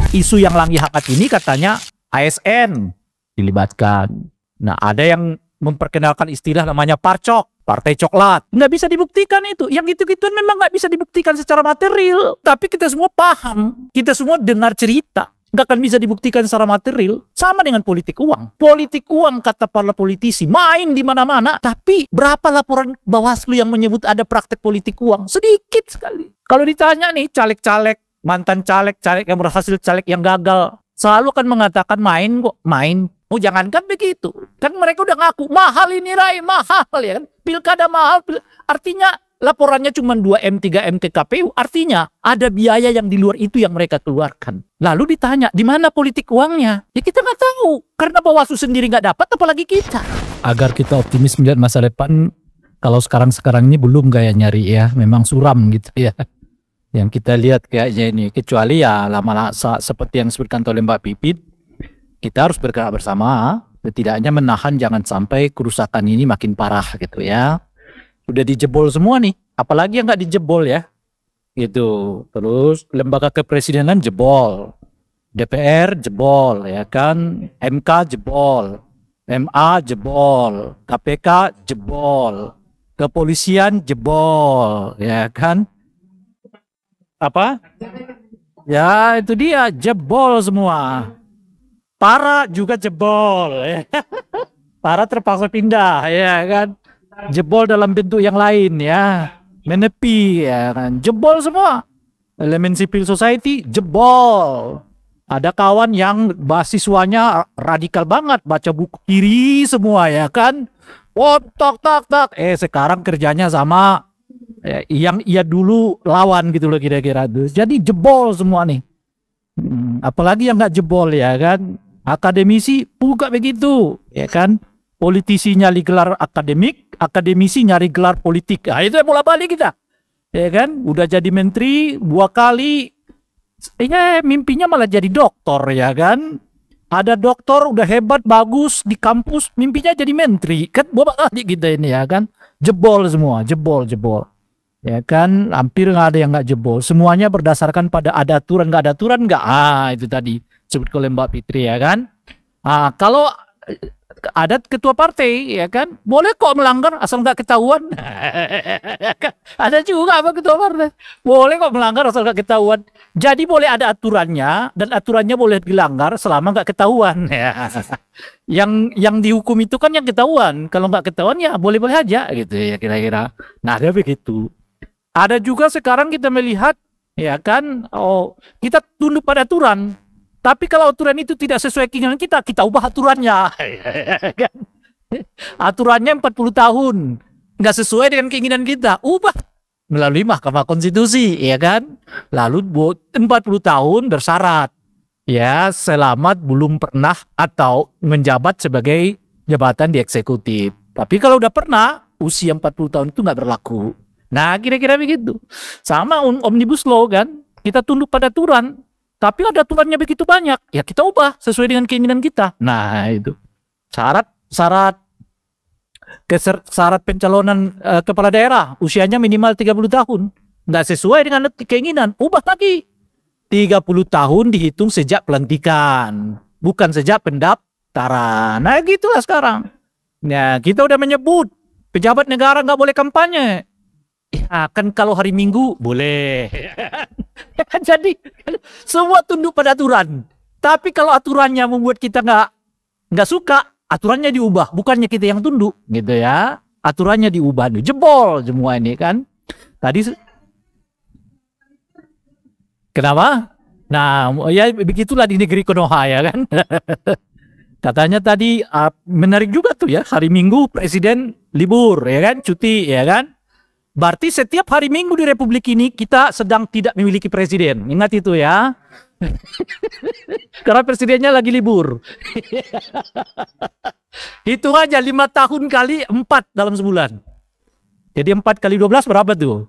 isu yang lagi hangat ini katanya ASN dilibatkan. Nah, ada yang memperkenalkan istilah namanya parcok, partai coklat. Nggak bisa dibuktikan itu. Yang gitu-gituan memang nggak bisa dibuktikan secara material. Tapi kita semua paham, kita semua dengar cerita. Nggak akan bisa dibuktikan secara material. Sama dengan politik uang. Politik uang kata para politisi main di mana-mana. Tapi berapa laporan Bawaslu yang menyebut ada praktek politik uang? Sedikit sekali. Kalau ditanya nih caleg-caleg, mantan caleg-caleg yang berhasil, caleg yang gagal, selalu akan mengatakan main kok, main. Oh jangankan begitu, kan mereka udah ngaku mahal ini Rai, mahal ya kan, pilkada mahal, artinya laporannya cuma 2M 3M ke KPU, artinya ada biaya yang di luar itu yang mereka keluarkan. Lalu ditanya di mana politik uangnya, ya kita nggak tahu karena Bawaslu sendiri nggak dapat, apalagi kita. Agar kita optimis melihat masa depan, kalau sekarang ini belum kayak nyari ya, memang suram gitu ya. Yang kita lihat kayaknya ini, kecuali ya lama-lama seperti yang disebutkan oleh Mbak Pipit, kita harus bergerak bersama, setidaknya menahan jangan sampai kerusakan ini makin parah gitu ya. Udah dijebol semua nih, apalagi yang nggak dijebol ya, gitu. Terus lembaga kepresidenan jebol, DPR jebol ya kan, MK jebol, MA jebol, KPK jebol, kepolisian jebol ya kan. Apa? Ya itu dia, jebol semua. Para juga jebol. Ya. Para terpaksa pindah, ya kan. Jebol dalam bentuk yang lain, ya. Menepi, ya kan. Jebol semua. Elemen civil society, jebol. Ada kawan yang mahasiswanya radikal banget, baca buku kiri semua, ya kan. Oh, tak. Sekarang kerjanya sama yang ia dulu lawan gitu loh kira-kira tuh. Jadi jebol semua nih. Apalagi yang nggak jebol ya kan. Akademisi juga begitu ya kan. Politisi nyari gelar akademik, akademisi nyari gelar politik. Nah, itu bola balik kita. Ya kan, udah jadi menteri 2 kali. Ya mimpinya malah jadi doktor ya kan. Ada doktor udah hebat bagus di kampus, mimpinya jadi menteri. Kan bola balik kita ini ya kan. Jebol semua, jebol. Ya kan, hampir nggak ada yang nggak jebol. Semuanya berdasarkan pada ada aturan, nggak ada aturan nggak. Itu tadi sebut oleh Mbak Fitri ya kan. Kalau ada ketua partai ya kan, boleh kok melanggar asal nggak ketahuan. Ada juga apa ketua partai, boleh kok melanggar asal nggak ketahuan. Jadi boleh ada aturannya dan aturannya boleh dilanggar selama nggak ketahuan. Yang dihukum itu kan yang ketahuan. Kalau nggak ketahuan ya boleh-boleh aja gitu ya kira-kira. Nah ada begitu. Ada juga sekarang kita melihat ya kan, kita tunduk pada aturan. Tapi kalau aturan itu tidak sesuai keinginan kita ubah aturannya. Aturannya 40 tahun nggak sesuai dengan keinginan kita, ubah melalui Mahkamah Konstitusi ya kan. Lalu 40 tahun bersyarat ya, selamat belum pernah atau menjabat sebagai jabatan di eksekutif. Tapi kalau udah pernah, usia 40 tahun itu nggak berlaku. Nah kira-kira begitu. Sama Omnibus Law kan, kita tunduk pada aturan, tapi ada aturannya begitu banyak, ya kita ubah sesuai dengan keinginan kita. Nah itu syarat pencalonan kepala daerah, usianya minimal 30 tahun, nggak sesuai dengan keinginan, ubah lagi. 30 tahun dihitung sejak pelantikan, bukan sejak pendaftaran. Nah gitulah sekarang. Nah kita udah menyebut pejabat negara nggak boleh kampanye. Ya kan kalau hari Minggu boleh. Jadi semua tunduk pada aturan. Tapi kalau aturannya membuat kita nggak suka, aturannya diubah. Bukannya kita yang tunduk, gitu ya. Aturannya diubah, jebol semua ini kan. Tadi kenapa? Nah, ya begitulah di negeri Konoha ya kan. Katanya tadi menarik juga tuh ya, hari Minggu presiden libur ya kan, cuti ya kan. Berarti setiap hari Minggu di Republik ini kita sedang tidak memiliki presiden. Ingat itu ya. Karena presidennya lagi libur. Hitung aja 5 tahun kali 4 dalam sebulan. Jadi 4 kali 12 berapa tuh?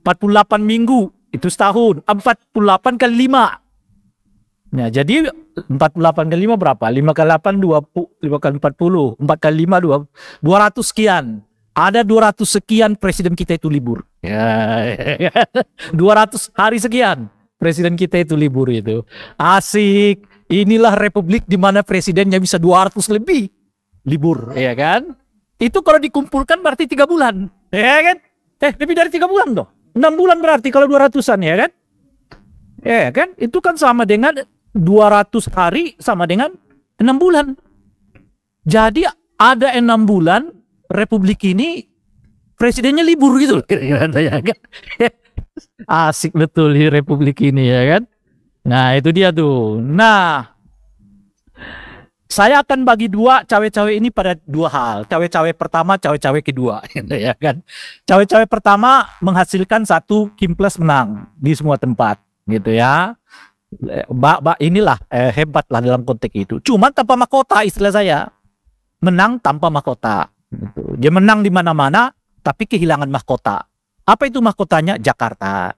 48 minggu. Itu setahun. 48 kali 5. Nah jadi 48 kali 5 berapa? 5 kali 8 20, 5 kali 40. 4 kali 5 200 sekian. Ada 200 sekian presiden kita itu libur. Ya, 200 hari sekian. presiden kita itu libur itu. Asik. Inilah republik di mana presidennya bisa 200 lebih libur, ya kan? Itu kalau dikumpulkan berarti 3 bulan, ya kan? Lebih dari 3 bulan toh. 6 bulan berarti kalau 200-an, ya kan? Ya kan? Itu kan sama dengan 200 hari sama dengan 6 bulan. Jadi ada 6 bulan republik ini presidennya libur gitu. Ya kan? Asik betul di republik ini, ya kan? Nah itu dia tuh. Nah saya akan bagi dua cawe-cawe ini pada 2 hal. Cawe-cawe pertama, cawe-cawe kedua, ya kan? Cawe-cawe pertama menghasilkan 1 Kim Plus menang di semua tempat, gitu ya. Inilah hebat lah dalam konteks itu. Cuma tanpa mahkota istilah saya, menang tanpa mahkota. Gitu. Dia menang di mana-mana, tapi kehilangan mahkota. Apa itu mahkotanya? Jakarta.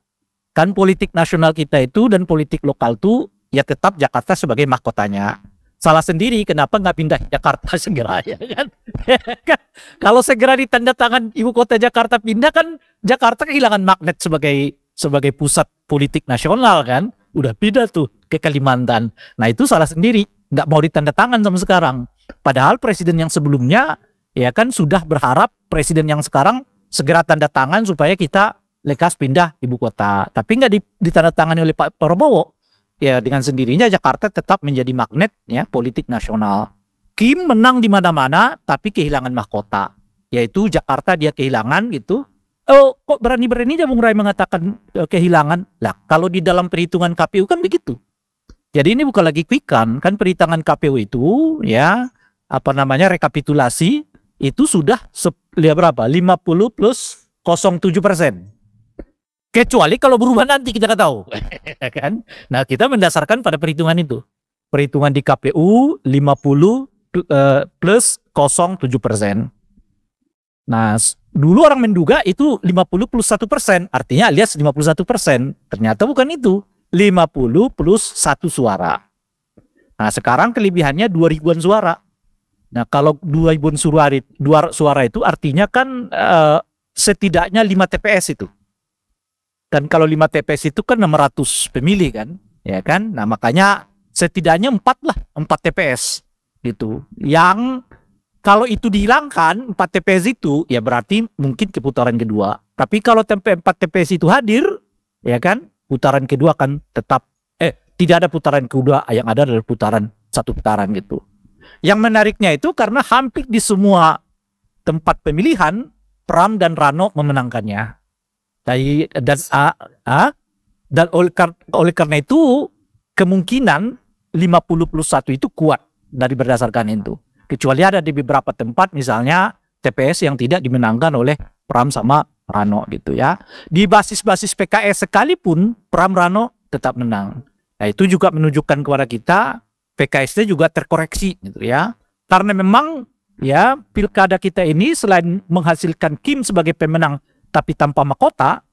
Kan politik nasional kita itu dan politik lokal itu ya tetap Jakarta sebagai mahkotanya. Salah sendiri kenapa nggak pindah Jakarta segera, ya kan? Kalau segera ditanda tangan ibu kota Jakarta pindah kan Jakarta kehilangan magnet sebagai pusat politik nasional kan. Udah pindah tuh ke Kalimantan. Nah itu salah sendiri, nggak mau ditanda tangan sama sekarang. Padahal presiden yang sebelumnya ya kan sudah berharap presiden yang sekarang segera tanda tangan supaya kita lekas pindah ibu kota. Tapi nggak ditandatangani oleh Pak Prabowo. Ya dengan sendirinya Jakarta tetap menjadi magnet ya politik nasional. Kim menang di mana-mana tapi kehilangan mahkota. Yaitu Jakarta dia kehilangan gitu. Oh kok berani-beraninya Bung Rai mengatakan kehilangan? Lah kalau di dalam perhitungan KPU kan begitu. Jadi ini bukan lagi quick count. Kan perhitungan KPU itu ya apa namanya rekapitulasi itu sudah berapa? 50 plus 07%. Kecuali kalau berubah nanti kita nggak tahu. Kan? Nah kita mendasarkan pada perhitungan itu. Perhitungan di KPU 50 plus 07%. Nah dulu orang menduga itu 50 plus 1%. Artinya alias 51%. Ternyata bukan itu. 50 plus 1 suara. Nah sekarang kelebihannya 2000-an suara. Nah kalau 2000-an suara itu artinya kan setidaknya 5 TPS itu. Dan kalau 5 TPS itu kan 600 pemilih kan, ya kan? Nah makanya setidaknya 4 lah, 4 TPS gitu. Yang kalau itu dihilangkan 4 TPS itu, ya berarti mungkin ke putaran kedua. Tapi kalau 4 TPS itu hadir, ya kan? Putaran kedua kan tetap, tidak ada putaran kedua, yang ada adalah satu putaran gitu. Yang menariknya itu karena hampir di semua tempat pemilihan, Pram dan Rano memenangkannya. Dan oleh karena itu kemungkinan 50 plus 1 itu kuat dari berdasarkan itu. Kecuali ada di beberapa tempat misalnya TPS yang tidak dimenangkan oleh Pram sama Rano gitu ya. Di basis-basis PKS sekalipun Pram Rano tetap menang. Nah itu juga menunjukkan kepada kita PKS-nya juga terkoreksi gitu ya. Karena memang ya pilkada kita ini selain menghasilkan Kim sebagai pemenang tapi tanpa mahkota,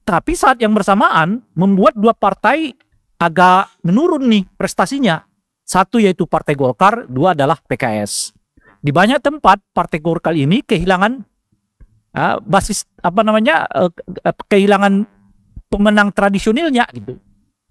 tapi saat yang bersamaan membuat 2 partai agak menurun nih prestasinya. 1 yaitu Partai Golkar, 2 adalah PKS. Di banyak tempat Partai Golkar ini kehilangan basis kehilangan pemenang tradisionalnya gitu.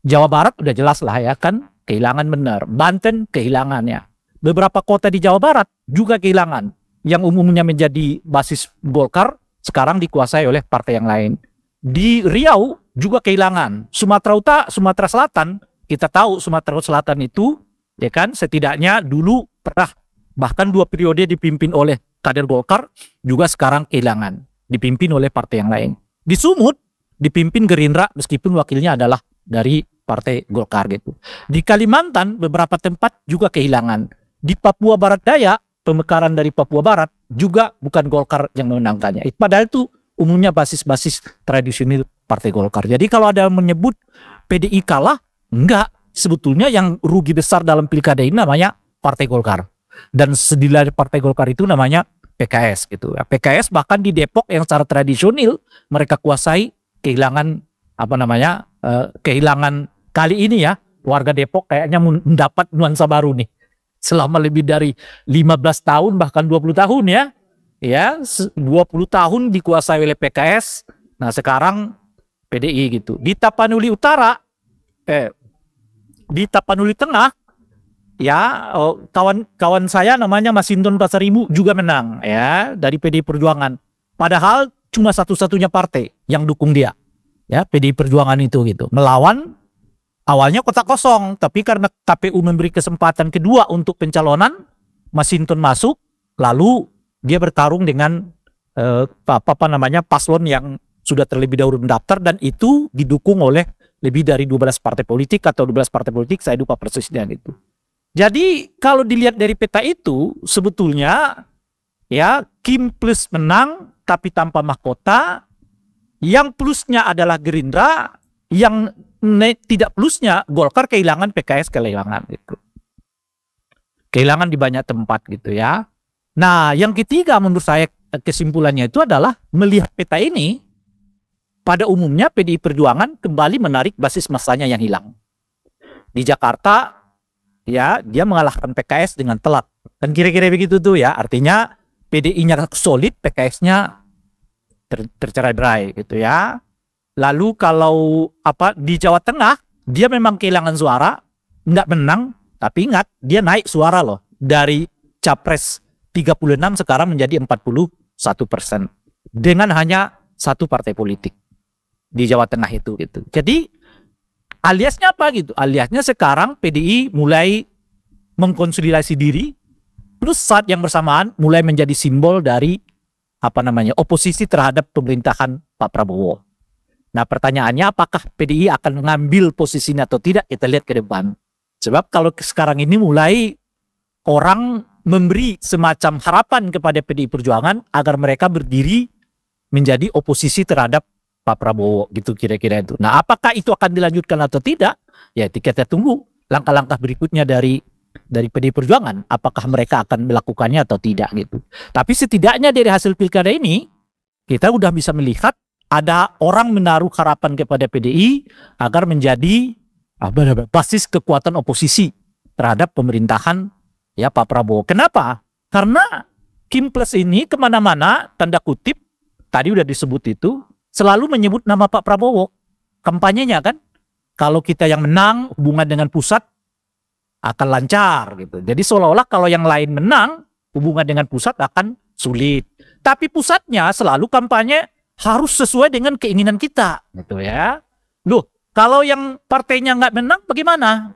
Jawa Barat udah jelas lah ya kan, kehilangan benar. Banten kehilangannya. Beberapa kota di Jawa Barat juga kehilangan. Yang umumnya menjadi basis Golkar sekarang dikuasai oleh partai yang lain. Di Riau juga kehilangan. Sumatera Selatan, kita tahu Sumatera Selatan itu ya kan setidaknya dulu pernah bahkan 2 periode dipimpin oleh kader Golkar, juga sekarang kehilangan, dipimpin oleh partai yang lain. Di Sumut dipimpin Gerindra meskipun wakilnya adalah dari partai Golkar gitu. Di Kalimantan beberapa tempat juga kehilangan. Di Papua Barat Daya, pemekaran dari Papua Barat juga bukan Golkar yang memenangkannya. Padahal itu umumnya basis-basis tradisional Partai Golkar. Jadi kalau ada yang menyebut PDI kalah, enggak. Sebetulnya yang rugi besar dalam pilkada ini namanya Partai Golkar. Dan sedilah Partai Golkar itu namanya PKS gitu. PKS bahkan di Depok yang secara tradisional mereka kuasai kehilangan kehilangan kali ini ya. Warga Depok kayaknya mendapat nuansa baru nih. Selama lebih dari 15 tahun bahkan 20 tahun ya. Ya, 20 tahun dikuasai oleh PKS. Nah, sekarang PDI gitu. Di Tapanuli Utara di Tapanuli Tengah ya, kawan saya namanya Masinton Pasaribu juga menang ya dari PDI Perjuangan. Padahal cuma satu-satunya partai yang dukung dia. Ya, PDI Perjuangan itu gitu. Melawan awalnya kotak kosong, tapi karena KPU memberi kesempatan kedua untuk pencalonan, Masinton masuk, lalu dia bertarung dengan paslon yang sudah terlebih dahulu mendaftar, dan itu didukung oleh lebih dari 12 partai politik atau 12 partai politik, saya lupa persisnya itu. Jadi kalau dilihat dari peta itu sebetulnya ya Kim Plus menang tapi tanpa mahkota, yang plusnya adalah Gerindra, yang tidak plusnya Golkar kehilangan, PKS kehilangan gitu. Kehilangan di banyak tempat gitu ya. Nah, yang ketiga menurut saya kesimpulannya itu adalah melihat peta ini, pada umumnya PDI Perjuangan kembali menarik basis masanya yang hilang. Di Jakarta, ya dia mengalahkan PKS dengan telak. Kan kira-kira begitu tuh ya. Artinya PDI-nya solid, PKS-nya tercerai-berai gitu ya. Lalu kalau di Jawa Tengah, dia memang kehilangan suara, nggak menang, tapi ingat dia naik suara loh dari capres 36 sekarang menjadi 41% dengan hanya satu partai politik di Jawa Tengah itu gitu. Jadi aliasnya apa gitu? Aliasnya sekarang PDI mulai mengkonsolidasi diri, plus saat yang bersamaan mulai menjadi simbol dari oposisi terhadap pemerintahan Pak Prabowo. Nah, pertanyaannya apakah PDI akan mengambil posisinya atau tidak, kita lihat ke depan. Sebab kalau sekarang ini mulai orang memberi semacam harapan kepada PDI Perjuangan agar mereka berdiri menjadi oposisi terhadap Pak Prabowo gitu kira-kira itu. Nah, apakah itu akan dilanjutkan atau tidak? Ya kita tunggu langkah-langkah berikutnya dari PDI Perjuangan. Apakah mereka akan melakukannya atau tidak gitu. Tapi setidaknya dari hasil pilkada ini kita udah bisa melihat ada orang menaruh harapan kepada PDI agar menjadi basis kekuatan oposisi terhadap pemerintahan ya Pak Prabowo. Kenapa? Karena Kim Plus ini kemana-mana, tanda kutip, tadi udah disebut itu, selalu menyebut nama Pak Prabowo. Kampanyenya kan, kalau kita yang menang, hubungan dengan pusat akan lancar gitu. Jadi seolah-olah kalau yang lain menang, hubungan dengan pusat akan sulit. Tapi pusatnya selalu kampanye harus sesuai dengan keinginan kita gitu ya. Loh, kalau yang partainya nggak menang bagaimana?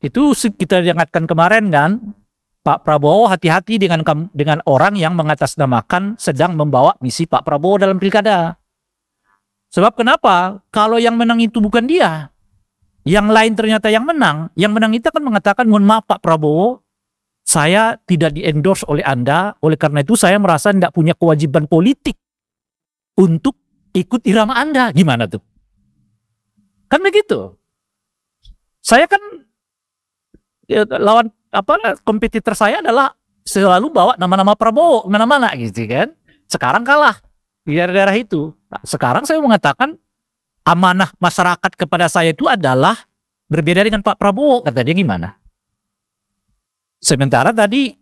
Itu kita ingatkan kemarin kan, Pak Prabowo hati-hati dengan orang yang mengatasnamakan sedang membawa misi Pak Prabowo dalam pilkada. Sebab kenapa? Kalau yang menang itu bukan dia, yang lain ternyata yang menang itu akan mengatakan, mohon maaf Pak Prabowo, saya tidak di-endorse oleh Anda, oleh karena itu saya merasa tidak punya kewajiban politik untuk ikut irama Anda. Gimana tuh? Kan begitu. Saya kan lawan kompetitor saya adalah selalu bawa nama-nama Prabowo mana-mana gitu kan. Sekarang kalah di daerah-daerah itu. Nah, sekarang saya mengatakan amanah masyarakat kepada saya itu adalah berbeda dengan Pak Prabowo. Kata dia gimana? Sementara tadi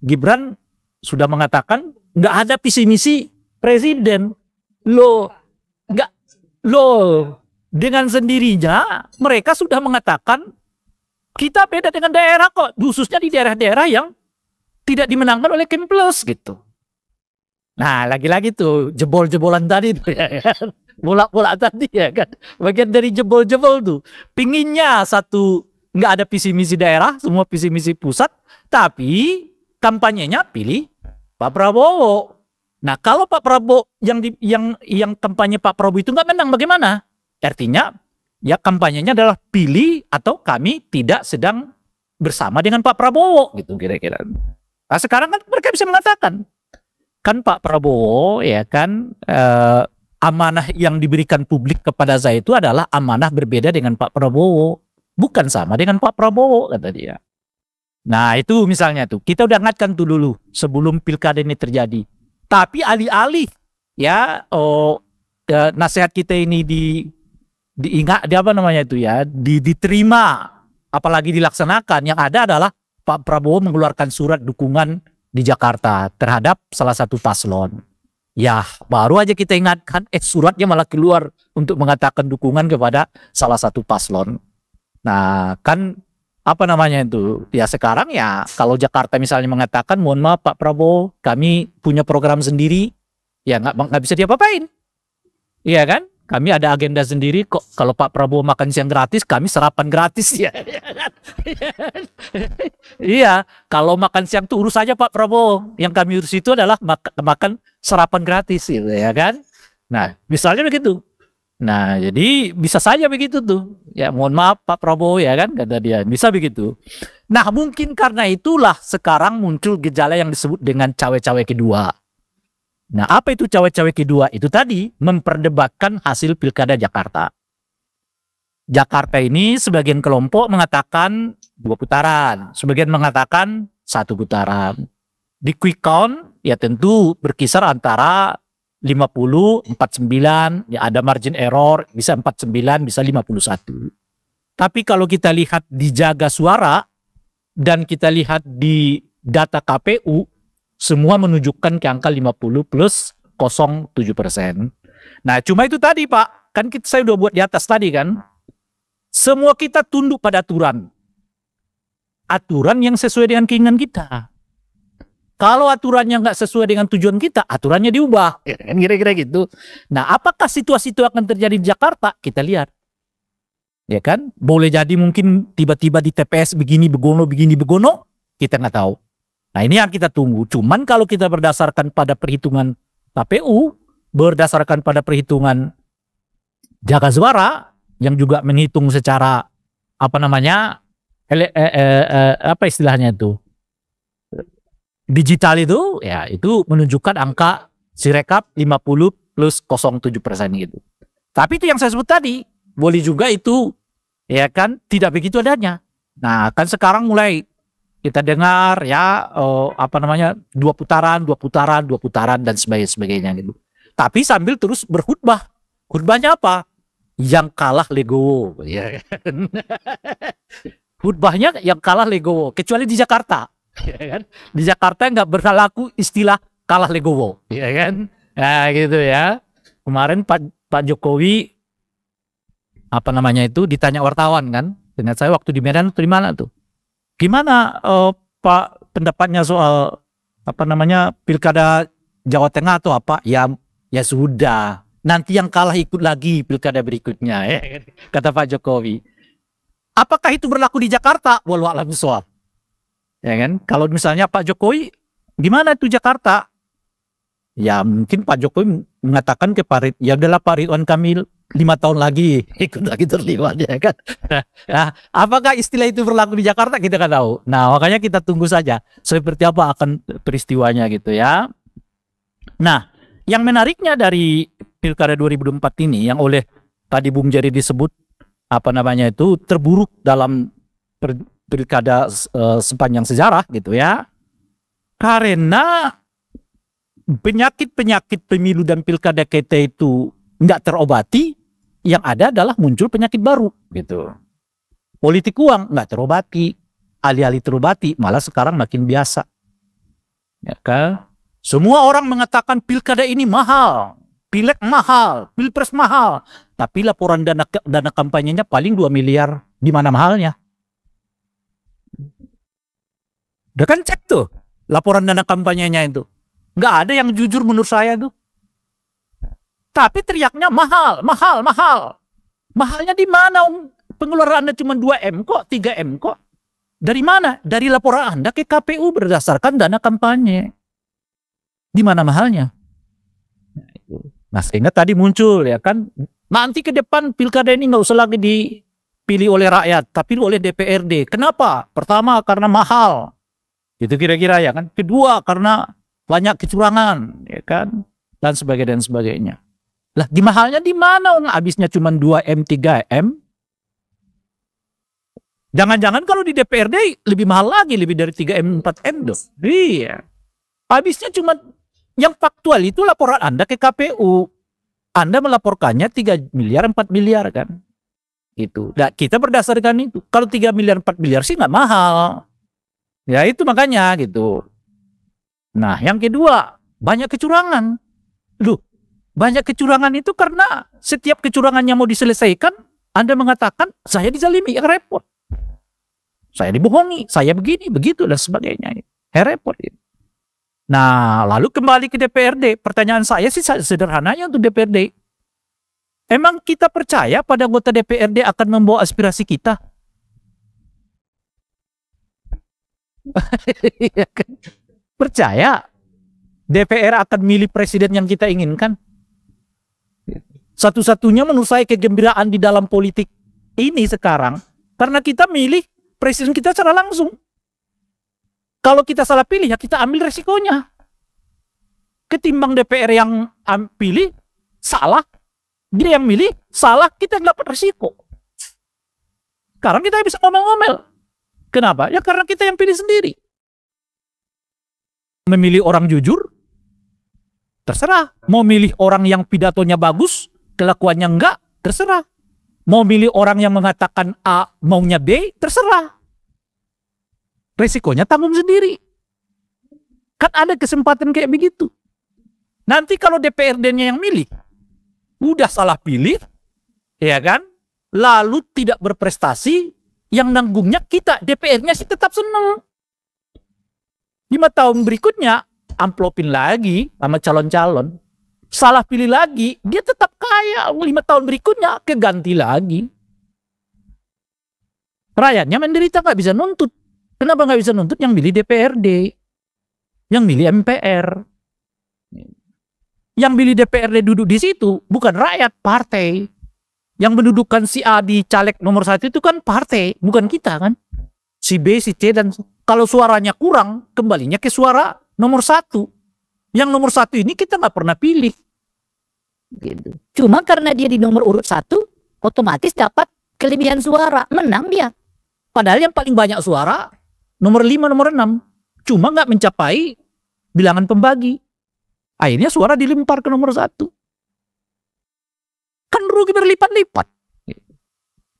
Gibran sudah mengatakan nggak ada visi misi presiden. Dengan sendirinya mereka sudah mengatakan kita beda dengan daerah kok, khususnya di daerah-daerah yang tidak dimenangkan oleh Kim Plus gitu. Nah, lagi-lagi tuh jebol-jebolan tadi tuh, ya kan? Bola-bola tadi ya kan. Bagian dari jebol-jebol tuh. Pinginnya satu nggak ada visi misi daerah, semua visi misi pusat, tapi kampanyenya pilih Pak Prabowo. Nah, kalau Pak Prabowo yang kampanye Pak Prabowo itu nggak menang bagaimana? Artinya ya kampanyenya adalah pilih atau kami tidak sedang bersama dengan Pak Prabowo gitu kira-kira. Nah, sekarang kan mereka bisa mengatakan kan Pak Prabowo ya kan amanah yang diberikan publik kepada saya itu adalah amanah berbeda dengan Pak Prabowo, bukan sama dengan Pak Prabowo kata dia. Nah, itu misalnya tuh kita udah ingatkan tuh dulu sebelum pilkada ini terjadi. Tapi alih-alih ya nasihat kita ini diingat diterima apalagi dilaksanakan, yang ada adalah Pak Prabowo mengeluarkan surat dukungan di Jakarta terhadap salah satu paslon. Ya, baru aja kita ingatkan, suratnya malah keluar untuk mengatakan dukungan kepada salah satu paslon. Nah, kan apa namanya itu? Ya sekarang ya, kalau Jakarta misalnya mengatakan, mohon maaf Pak Prabowo, kami punya program sendiri, ya nggak bisa diapa-apain. Iya kan? Kami ada agenda sendiri kok. Kalau Pak Prabowo makan siang gratis, kami sarapan gratis ya. Iya, kalau makan siang tuh urus saja Pak Prabowo. Yang kami urus itu adalah makan sarapan gratis gitu ya kan. Nah, misalnya begitu. Nah, jadi bisa saja begitu tuh. Ya, mohon maaf Pak Prabowo ya kan kata dia. Bisa begitu. Nah, mungkin karena itulah sekarang muncul gejala yang disebut dengan cawe-cawe kedua. Nah, apa itu cawe-cawe kedua? Itu tadi memperdebatkan hasil Pilkada Jakarta. Jakarta ini sebagian kelompok mengatakan 2 putaran, sebagian mengatakan 1 putaran. Di quick count ya tentu berkisar antara 50, 49, ya ada margin error, bisa 49, bisa 51. Tapi kalau kita lihat di jaga suara dan kita lihat di data KPU, semua menunjukkan ke angka 50 plus 0,7%. Nah, cuma itu tadi Pak, kan saya udah buat di atas tadi kan. Semua kita tunduk pada aturan. Aturan yang sesuai dengan keinginan kita. Kalau aturannya nggak sesuai dengan tujuan kita, aturannya diubah. Ya, kan kira-kira gitu. Nah, apakah situasi itu akan terjadi di Jakarta? Kita lihat. Ya kan? Boleh jadi mungkin tiba-tiba di TPS begini begono, kita nggak tahu. Nah, ini yang kita tunggu. Cuman kalau kita berdasarkan pada perhitungan KPU, berdasarkan pada perhitungan jaga suara, yang juga menghitung secara apa namanya apa istilahnya itu digital itu ya itu menunjukkan angka Sirekap 50 plus 0,7% gitu. Tapi itu yang saya sebut tadi boleh juga itu ya kan tidak begitu adanya. Nah kan sekarang mulai kita dengar ya apa namanya 2 putaran dan sebagainya gitu. Tapi sambil terus berkhutbah. Khutbahnya apa? Yang kalah legowo, ya kan? Khutbahnya yang kalah legowo, kecuali di Jakarta, ya kan? Di Jakarta nggak berlaku istilah kalah legowo, ya kan? Nah gitu ya. Kemarin Pak Jokowi apa namanya itu ditanya wartawan kan, dengan saya waktu di Medan atau di mana tuh, gimana Pak pendapatnya soal apa namanya Pilkada Jawa Tengah atau apa? Ya sudah. Nanti yang kalah ikut lagi pilkada berikutnya, ya. Kata Pak Jokowi. Apakah itu berlaku di Jakarta? Wallahu a'lam bishawab. Ya kan? Kalau misalnya Pak Jokowi, gimana itu Jakarta? Ya mungkin Pak Jokowi mengatakan ke Pak ya udahlah Pak Ridwan Kamil 5 tahun lagi ikut lagi terlibat ya kan. Nah, apakah istilah itu berlaku di Jakarta kita nggak tahu. Nah makanya kita tunggu saja seperti apa akan peristiwanya gitu ya. Nah yang menariknya dari Pilkada 2024 ini yang oleh tadi Bung Jerry disebut apa namanya itu terburuk dalam pilkada sepanjang sejarah gitu ya. Karena penyakit pemilu dan pilkada kita itu nggak terobati, yang ada adalah muncul penyakit baru gitu. Politik uang nggak terobati, alih-alih terobati malah sekarang makin biasa. Ya kan? Semua orang mengatakan pilkada ini mahal. Pileg mahal, pilpres mahal, tapi laporan dana kampanyenya paling 2 miliar. Di mana mahalnya? Udah kan cek tuh laporan dana kampanyenya itu. Nggak ada yang jujur menurut saya tuh. Tapi teriaknya mahal, mahal, mahal. Mahalnya di mana? Pengeluaran Anda cuma 2M kok, 3M kok. Dari mana? Dari laporan Anda ke KPU berdasarkan dana kampanye. Di mana mahalnya? Nah sehingga tadi muncul ya kan, nanti ke depan pilkada ini nggak usah lagi dipilih oleh rakyat, tapi oleh DPRD. Kenapa? Pertama karena mahal, itu kira-kira ya kan. Kedua karena banyak kecurangan, ya kan, dan sebagainya. Lah di mahalnya di mana? Habisnya cuma 2M, 3M. Jangan-jangan kalau di DPRD lebih mahal lagi, lebih dari 3M, 4M dong. Iya. Habisnya cuma yang faktual itu laporan Anda ke KPU. Anda melaporkannya 3 miliar, 4 miliar kan. Gitu. Nah, kita berdasarkan itu. Kalau 3 miliar, 4 miliar sih nggak mahal. Ya itu makanya gitu. Nah, yang kedua, banyak kecurangan. Loh, banyak kecurangan itu karena setiap kecurangannya mau diselesaikan, Anda mengatakan, saya dizalimi, ya repot. Saya dibohongi, saya begini, begitu, dan sebagainya. Ya repot. Nah, lalu kembali ke DPRD. Pertanyaan saya sih sederhananya untuk DPRD. Emang kita percaya pada anggota DPRD akan membawa aspirasi kita? Percaya DPR akan milih presiden yang kita inginkan? Satu-satunya menurut saya kegembiraan di dalam politik ini sekarang, karena kita milih presiden kita secara langsung. Kalau kita salah pilih, ya kita ambil resikonya. Ketimbang DPR yang pilih, salah. Dia yang milih, salah, kita yang dapat resiko. Sekarang kita bisa ngomel-ngomel. Kenapa? Ya karena kita yang pilih sendiri. Memilih orang jujur, terserah. Mau milih orang yang pidatonya bagus, kelakuannya enggak, terserah. Mau milih orang yang mengatakan A, maunya B, terserah. Resikonya tanggung sendiri. Kan ada kesempatan kayak begitu. Nanti kalau DPRD-nya yang milih, udah salah pilih, ya kan? Lalu tidak berprestasi, yang nanggungnya kita, DPR-nya sih tetap seneng. 5 tahun berikutnya, amplopin lagi sama calon-calon. Salah pilih lagi, dia tetap kaya. 5 tahun berikutnya, keganti lagi. Rakyatnya menderita, nggak bisa nuntut. Kenapa nggak bisa nuntut? Yang milih DPRD. Yang milih MPR. Yang milih DPRD duduk di situ, bukan rakyat, partai. Yang mendudukan si A di caleg nomor 1 itu kan partai, bukan kita kan. Si B, si C, dan kalau suaranya kurang, kembalinya ke suara nomor 1. Yang nomor 1 ini kita nggak pernah pilih. Gitu. Cuma karena dia di nomor urut 1, otomatis dapat kelebihan suara, menang dia. Padahal yang paling banyak suara, nomor 5, nomor 6. Cuma nggak mencapai bilangan pembagi. Akhirnya suara dilempar ke nomor 1. Kan rugi berlipat-lipat.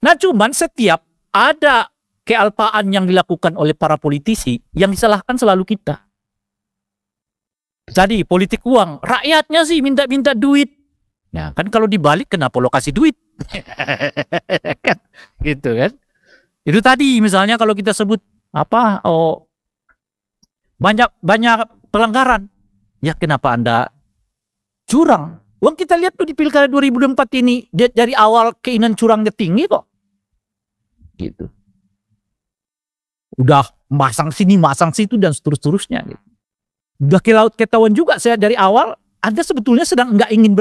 Nah cuman setiap ada kealpaan yang dilakukan oleh para politisi, yang disalahkan selalu kita. Jadi politik uang, rakyatnya sih minta-minta duit. Nah kan kalau dibalik, kenapa lo kasih duit? Kan, gitu kan. Itu tadi misalnya kalau kita sebut apa, banyak pelanggaran. Ya kenapa Anda curang? Uang kita lihat tuh di Pilkada 2024 ini, dari awal keinginan curangnya tinggi kok. Gitu. Udah masang sini, masang situ, dan seterusnya. Gitu. Udah ke laut ketahuan juga saya dari awal, Anda sebetulnya sedang nggak ingin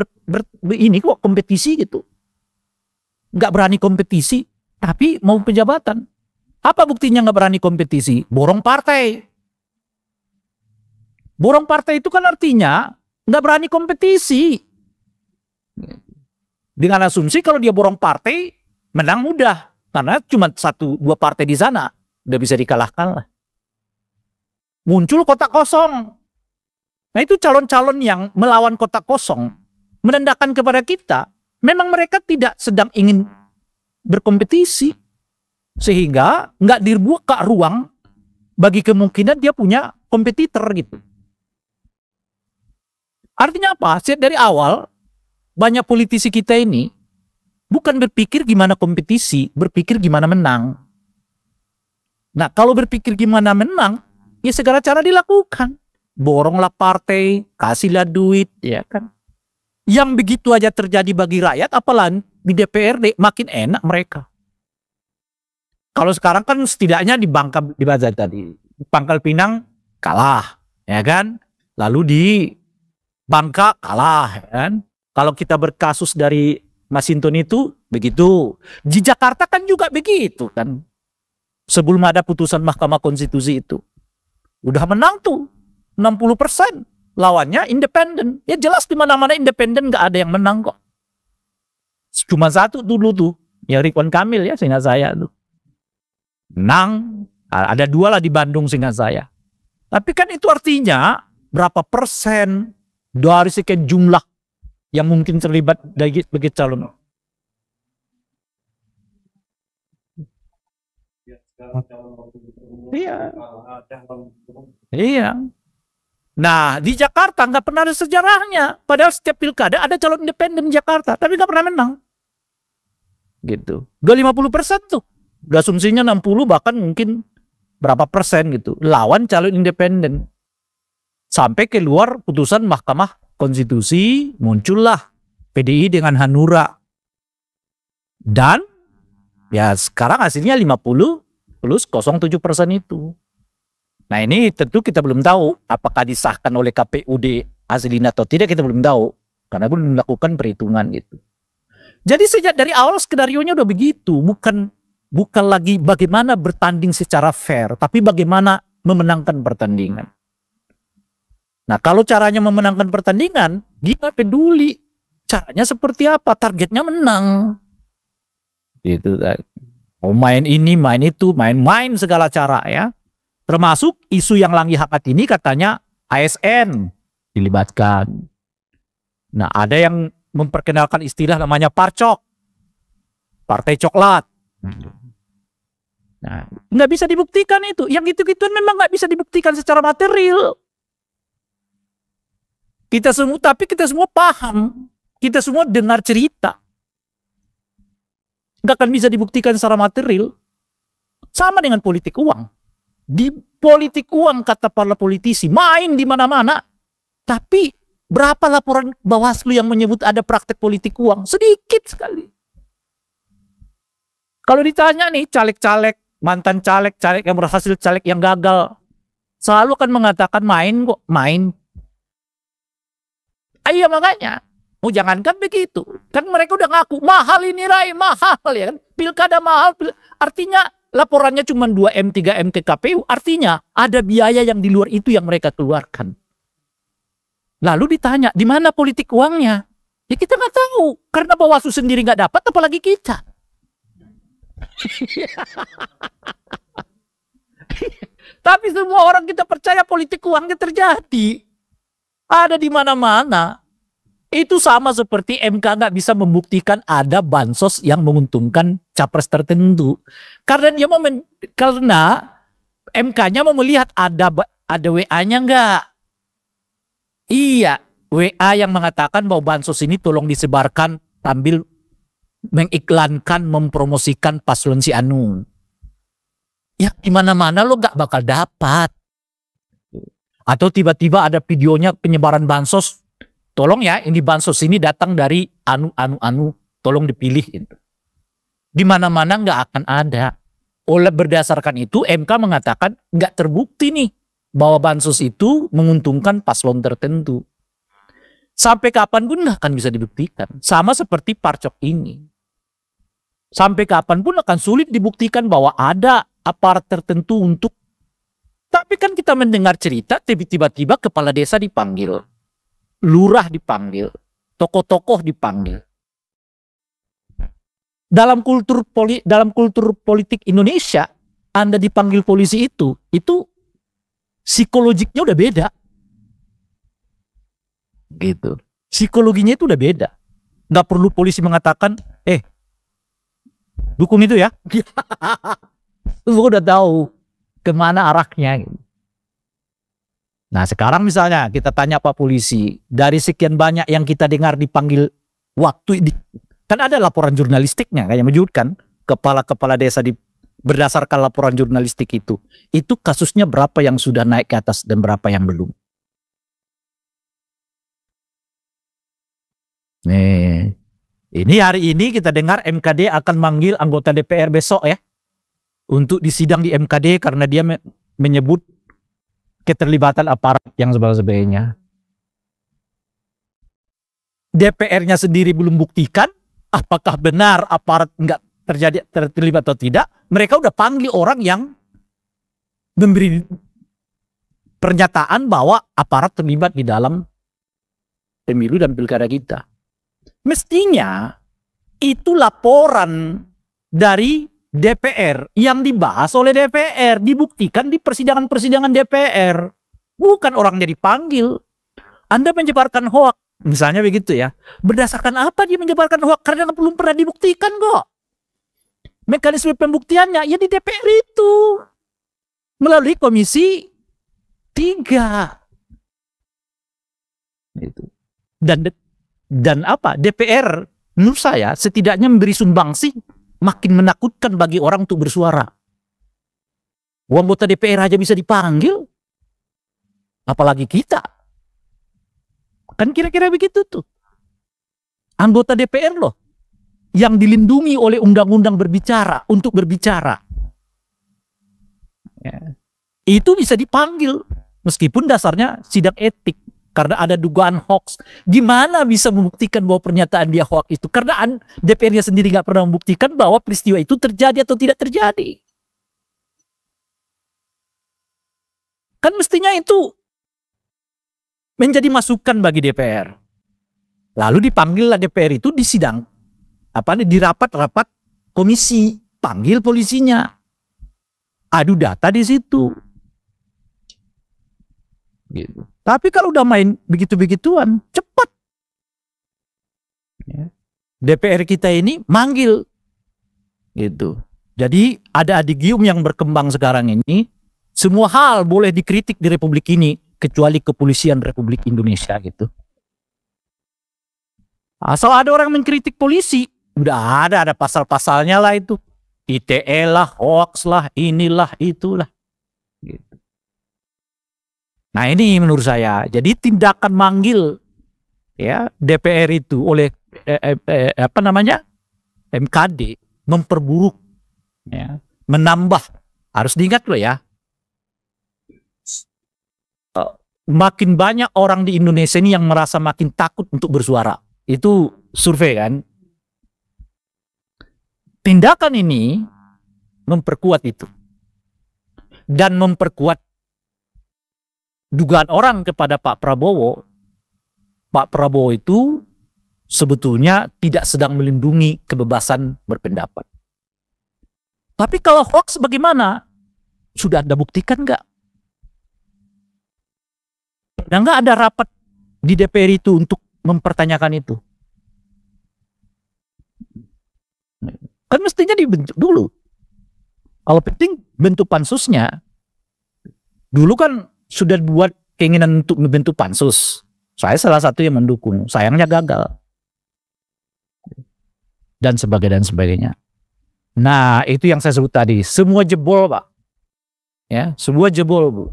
ini kok kompetisi gitu. Nggak berani kompetisi, tapi mau penjabatan. Apa buktinya nggak berani kompetisi? Borong partai. Borong partai itu kan artinya nggak berani kompetisi. Dengan asumsi kalau dia borong partai, menang mudah. Karena cuma 1-2 partai di sana. Udah bisa dikalahkan lah. Muncul kotak kosong. Nah itu calon-calon yang melawan kotak kosong, menandakan kepada kita, memang mereka tidak sedang ingin berkompetisi. Sehingga nggak dibuka ruang bagi kemungkinan dia punya kompetitor gitu. Artinya apa? Dari awal, banyak politisi kita ini bukan berpikir gimana kompetisi, berpikir gimana menang. Nah, kalau berpikir gimana menang, ya segala cara dilakukan. Boronglah partai, kasihlah duit, ya kan. Yang begitu aja terjadi bagi rakyat, apalagi di DPRD, makin enak mereka. Kalau sekarang kan setidaknya di Pangkal Pinang kalah, ya kan. Lalu di Bangka kalah, kan? Kalau kita berkasus dari Masinton itu begitu. Di Jakarta kan juga begitu kan. Sebelum ada putusan Mahkamah Konstitusi itu. Udah menang tuh 60%. Lawannya independen. Ya jelas di mana-mana independen gak ada yang menang kok. Cuma satu dulu tuh, ya Ridwan Kamil ya, seingat saya tuh. Menang. Ada 2 lah di Bandung seingat saya. Tapi kan itu artinya berapa persen dari sekian jumlah yang mungkin terlibat sebagai calon. Iya. Iya. Nah, di Jakarta nggak pernah ada sejarahnya. Padahal setiap pilkada ada calon independen di Jakarta, tapi nggak pernah menang. Gitu. Udah 50% tuh. Udah asumsinya 60 bahkan mungkin berapa persen gitu. Lawan calon independen. Sampai keluar putusan Mahkamah Konstitusi, muncullah PDI dengan Hanura. Dan ya sekarang hasilnya 50 plus 07% itu. Nah ini tentu kita belum tahu apakah disahkan oleh KPUD hasil ini atau tidak, kita belum tahu. Karena belum melakukan perhitungan gitu. Jadi sejak dari awal skenarionya udah begitu. Bukan lagi bagaimana bertanding secara fair, tapi bagaimana memenangkan pertandingan. Nah kalau caranya memenangkan pertandingan, dia nggak peduli. Caranya seperti apa, targetnya menang. Gitu. Mau main ini, main itu, main segala cara ya. Termasuk isu yang Langgi Hangat ini katanya ASN dilibatkan. Nah ada yang memperkenalkan istilah namanya parcok. Partai coklat. Nah, nggak bisa dibuktikan itu. Yang gitu-gituan memang nggak bisa dibuktikan secara material. Tapi kita semua paham. Kita semua dengar cerita. Nggak akan bisa dibuktikan secara material. Sama dengan politik uang. Di politik uang kata para politisi main di mana-mana. Tapi berapa laporan Bawaslu yang menyebut ada praktek politik uang? Sedikit sekali. Kalau ditanya nih caleg-caleg, mantan caleg-caleg yang berhasil, caleg yang gagal, selalu akan mengatakan main kok, main. Ayo makanya, jangankan begitu. Kan mereka udah ngaku, mahal ini Rai, mahal ya kan. Pilkada mahal, artinya laporannya cuma 2M, 3M ke KPU, artinya ada biaya yang di luar itu yang mereka keluarkan. Lalu ditanya, di mana politik uangnya? Ya kita nggak tahu, karena Bawaslu sendiri nggak dapat, apalagi kita. Tapi semua orang kita percaya politik uangnya terjadi. Ada di mana-mana. Itu sama seperti MK nggak bisa membuktikan ada bansos yang menguntungkan capres tertentu. Karena dia karena MK-nya mau melihat ada WA-nya nggak. Iya, WA yang mengatakan bahwa bansos ini tolong disebarkan sambil mengiklankan, mempromosikan paslon si Anu. Ya di mana-mana lo nggak bakal dapat. Atau tiba-tiba ada videonya penyebaran bansos. Tolong ya, ini bansos ini datang dari anu, tolong dipilih. Gitu. Di mana-mana nggak akan ada. Oleh berdasarkan itu, MK mengatakan nggak terbukti nih bahwa bansos itu menguntungkan paslon tertentu. Sampai kapanpun nggak akan bisa dibuktikan. Sama seperti parcok ini. Sampai kapanpun akan sulit dibuktikan bahwa ada aparat tertentu untuk. Tapi kan kita mendengar cerita, tiba-tiba kepala desa dipanggil. Lurah dipanggil, tokoh-tokoh dipanggil. Dalam kultur politik Indonesia, Anda dipanggil polisi itu psikologiknya udah beda. Gitu. Psikologinya itu udah beda. Nggak perlu polisi mengatakan, dukung itu ya. Lu udah tahu kemana arahnya. Gitu. Nah sekarang misalnya kita tanya Pak Polisi, dari sekian banyak yang kita dengar dipanggil kan ada laporan jurnalistiknya kayak menyebutkan kepala-kepala desa berdasarkan laporan jurnalistik itu kasusnya berapa yang sudah naik ke atas dan berapa yang belum. Nih, ini hari ini kita dengar MKD akan manggil anggota DPR besok ya untuk disidang di MKD karena dia menyebut keterlibatan aparat yang sebagainya. DPR-nya sendiri belum buktikan apakah benar aparat nggak terlibat atau tidak. Mereka udah panggil orang yang memberi pernyataan bahwa aparat terlibat di dalam pemilu dan pilkada kita. Mestinya itu laporan dari DPR yang dibahas oleh DPR, dibuktikan di persidangan-persidangan DPR. Bukan orangnya dipanggil. Anda menyebarkan hoak, misalnya begitu ya. Berdasarkan apa dia menyebarkan hoak? Karena belum pernah dibuktikan kok. Mekanisme pembuktiannya ya di DPR itu. Melalui Komisi 3. Itu. Dan apa? DPR menurut saya setidaknya memberi sumbangsi makin menakutkan bagi orang untuk bersuara. Anggota DPR aja bisa dipanggil, apalagi kita. Kan kira-kira begitu tuh. Anggota DPR loh yang dilindungi oleh undang-undang berbicara untuk berbicara. Ya. Itu bisa dipanggil meskipun dasarnya sidang etik karena ada dugaan hoax. Gimana bisa membuktikan bahwa pernyataan dia hoax itu? Karena DPR-nya sendiri nggak pernah membuktikan bahwa peristiwa itu terjadi atau tidak terjadi. Kan mestinya itu menjadi masukan bagi DPR. Lalu dipanggillah DPR itu di sidang, di rapat-rapat komisi, panggil polisinya, adu data di situ. Gitu. Tapi kalau udah main begitu-begituan, cepat. Ya. DPR kita ini manggil, gitu. Jadi ada adigium yang berkembang sekarang ini. Semua hal boleh dikritik di Republik ini, kecuali kepolisian Republik Indonesia gitu. Asal ada orang mengkritik polisi, udah ada pasal-pasalnya lah itu. ITE lah, hoax lah, inilah, itulah. Gitu. Nah ini menurut saya, jadi tindakan manggil ya DPR itu oleh MKD memperburuk, ya, menambah. Harus diingat loh ya. Makin banyak orang di Indonesia ini yang merasa makin takut untuk bersuara. Itu survei kan. Tindakan ini memperkuat itu. Dan memperkuat dugaan orang kepada Pak Prabowo. Pak Prabowo itu sebetulnya tidak sedang melindungi kebebasan berpendapat. Tapi kalau hoax bagaimana? Sudah Anda buktikan nggak? Dan nggak ada rapat di DPR itu untuk mempertanyakan itu. Kan mestinya dibentuk dulu. Kalau penting bentuk pansusnya. Dulu kan sudah buat keinginan untuk membentuk pansus. Saya salah satu yang mendukung. Sayangnya gagal. Dan sebagainya. Nah itu yang saya sebut tadi. Semua jebol Pak. Ya, semua jebol Bu.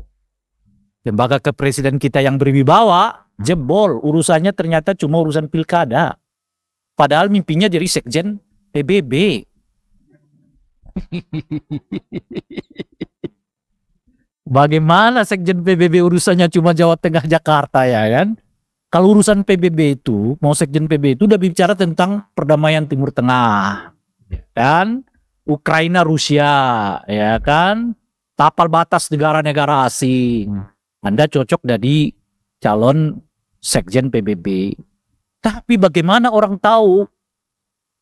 Lembaga kepresiden kita yang berwibawa jebol, urusannya ternyata cuma urusan pilkada. Padahal mimpinya jadi sekjen PBB. Bagaimana sekjen PBB urusannya cuma Jawa Tengah Jakarta ya kan? Kalau urusan PBB itu, mau sekjen PBB itu udah bicara tentang perdamaian Timur Tengah. Dan Ukraina Rusia ya kan? Tapal batas negara-negara asing. Anda cocok jadi calon sekjen PBB. Tapi bagaimana orang tahu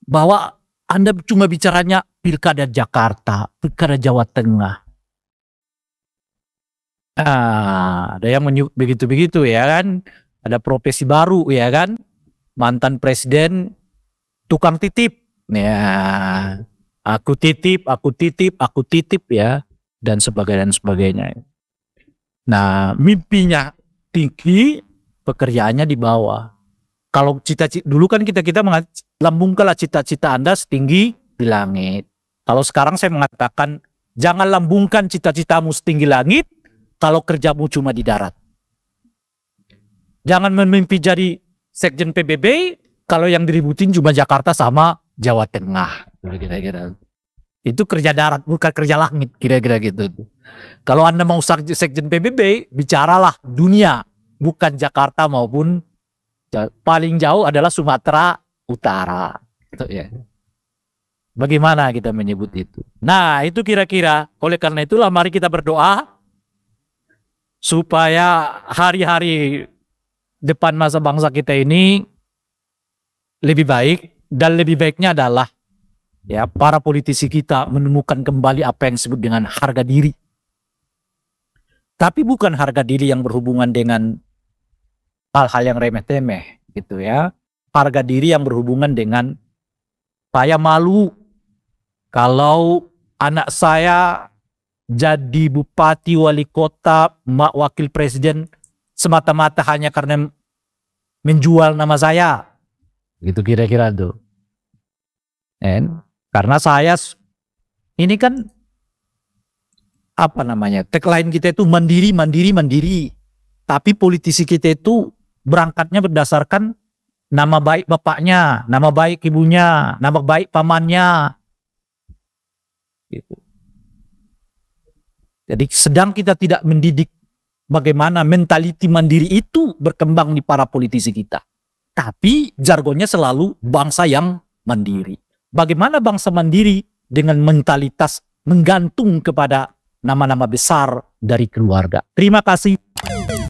bahwa Anda cuma bicaranya pilkada Jakarta, pilkada Jawa Tengah. Ada yang menyebut begitu-begitu ya kan. Ada profesi baru ya kan. Mantan presiden tukang titip. Ya, aku titip ya. Dan sebagainya. Nah, mimpinya tinggi, pekerjaannya di bawah. Kalau cita-cita dulu kan kita lambungkanlah cita-cita Anda setinggi di langit. Kalau sekarang saya mengatakan jangan lambungkan cita-citamu setinggi langit kalau kerjamu cuma di darat. Jangan memimpi jadi sekjen PBB kalau yang diributin cuma Jakarta sama Jawa Tengah. Kira-kira. Itu kerja darat, bukan kerja langit, kira-kira gitu. Kalau Anda mau sekjen PBB, bicaralah dunia, bukan Jakarta maupun paling jauh adalah Sumatera Utara. Gitu ya. Bagaimana kita menyebut itu? Nah, itu kira-kira. Oleh karena itulah mari kita berdoa supaya hari-hari depan masa bangsa kita ini lebih baik, dan lebih baiknya adalah ya, para politisi kita menemukan kembali apa yang disebut dengan harga diri. Tapi bukan harga diri yang berhubungan dengan hal-hal yang remeh-temeh gitu ya. Harga diri yang berhubungan dengan saya malu kalau anak saya jadi bupati, wali kota, wakil presiden semata-mata hanya karena menjual nama saya. Gitu kira-kira tuh. Karena saya ini kan apa namanya? Tagline kita itu mandiri, mandiri, mandiri. Tapi politisi kita itu berangkatnya berdasarkan nama baik bapaknya, nama baik ibunya, nama baik pamannya. Gitu. Jadi sedang kita tidak mendidik bagaimana mentaliti mandiri itu berkembang di para politisi kita. Tapi jargonnya selalu bangsa yang mandiri. Bagaimana bangsa mandiri dengan mentalitas menggantung kepada nama-nama besar dari keluarga. Terima kasih.